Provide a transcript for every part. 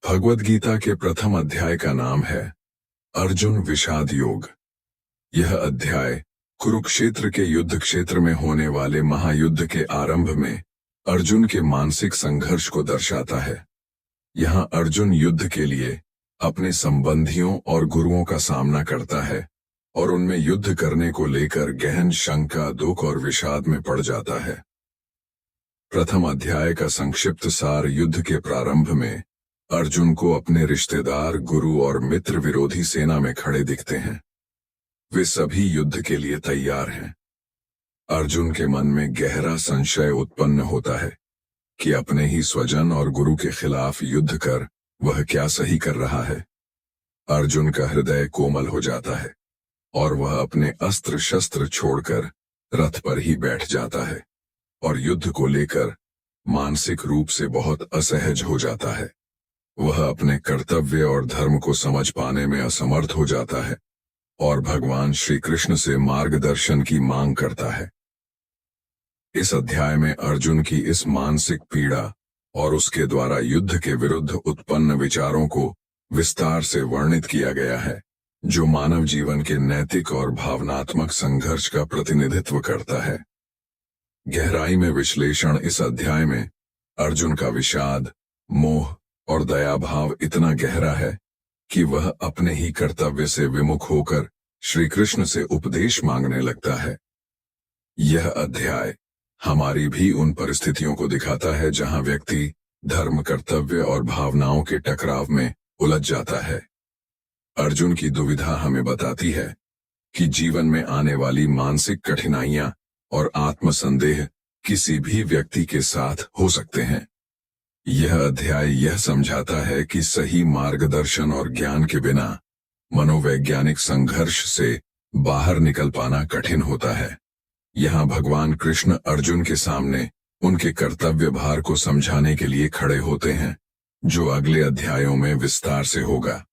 भगवद गीता के प्रथम अध्याय का नाम है अर्जुन विषाद योग। यह अध्याय कुरुक्षेत्र के युद्ध क्षेत्र में होने वाले महायुद्ध के आरंभ में अर्जुन के मानसिक संघर्ष को दर्शाता है। यहाँ अर्जुन युद्ध के लिए अपने संबंधियों और गुरुओं का सामना करता है और उनमें युद्ध करने को लेकर गहन शंका, दुख और विषाद में पड़ जाता है। प्रथम अध्याय का संक्षिप्त सार युद्ध के प्रारंभ में अर्जुन को अपने रिश्तेदार, गुरु और मित्र विरोधी सेना में खड़े दिखते हैं। वे सभी युद्ध के लिए तैयार हैं। अर्जुन के मन में गहरा संशय उत्पन्न होता है कि अपने ही स्वजन और गुरु के खिलाफ युद्ध कर वह क्या सही कर रहा है। अर्जुन का हृदय कोमल हो जाता है और वह अपने अस्त्र शस्त्र छोड़कर रथ पर ही बैठ जाता है और युद्ध को लेकर मानसिक रूप से बहुत असहज हो जाता है। वह अपने कर्तव्य और धर्म को समझ पाने में असमर्थ हो जाता है और भगवान श्री कृष्ण से मार्गदर्शन की मांग करता है। इस अध्याय में अर्जुन की इस मानसिक पीड़ा और उसके द्वारा युद्ध के विरुद्ध उत्पन्न विचारों को विस्तार से वर्णित किया गया है, जो मानव जीवन के नैतिक और भावनात्मक संघर्ष का प्रतिनिधित्व करता है। गहराई में विश्लेषण इस अध्याय में अर्जुन का विषाद, मोह और दया भाव इतना गहरा है कि वह अपने ही कर्तव्य से विमुख होकर श्री कृष्ण से उपदेश मांगने लगता है। यह अध्याय हमारी भी उन परिस्थितियों को दिखाता है जहां व्यक्ति धर्म, कर्तव्य और भावनाओं के टकराव में उलझ जाता है। अर्जुन की दुविधा हमें बताती है कि जीवन में आने वाली मानसिक कठिनाइयां और आत्मसंदेह किसी भी व्यक्ति के साथ हो सकते हैं। यह अध्याय यह समझाता है कि सही मार्गदर्शन और ज्ञान के बिना मनोवैज्ञानिक संघर्ष से बाहर निकल पाना कठिन होता है। यहाँ भगवान कृष्ण अर्जुन के सामने उनके कर्तव्य भार को समझाने के लिए खड़े होते हैं, जो अगले अध्यायों में विस्तार से होगा।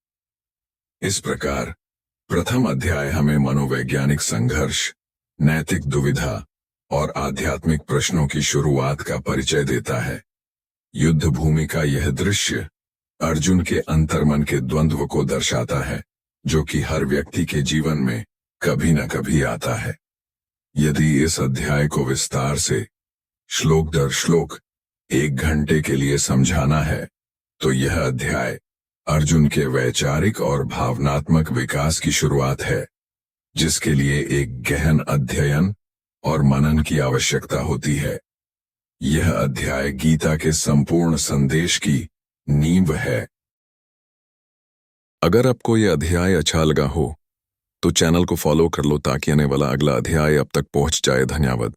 इस प्रकार प्रथम अध्याय हमें मनोवैज्ञानिक संघर्ष, नैतिक दुविधा और आध्यात्मिक प्रश्नों की शुरुआत का परिचय देता है। युद्ध भूमि का यह दृश्य अर्जुन के अंतर्मन के द्वंद्व को दर्शाता है, जो कि हर व्यक्ति के जीवन में कभी न कभी आता है। यदि इस अध्याय को विस्तार से श्लोक दर श्लोक 1 घंटे के लिए समझाना है, तो यह अध्याय अर्जुन के वैचारिक और भावनात्मक विकास की शुरुआत है, जिसके लिए एक गहन अध्ययन और मनन की आवश्यकता होती है। यह अध्याय गीता के संपूर्ण संदेश की नींव है। अगर आपको यह अध्याय अच्छा लगा हो तो चैनल को फॉलो कर लो ताकि आने वाला अगला अध्याय अब तक पहुंच जाए। धन्यवाद।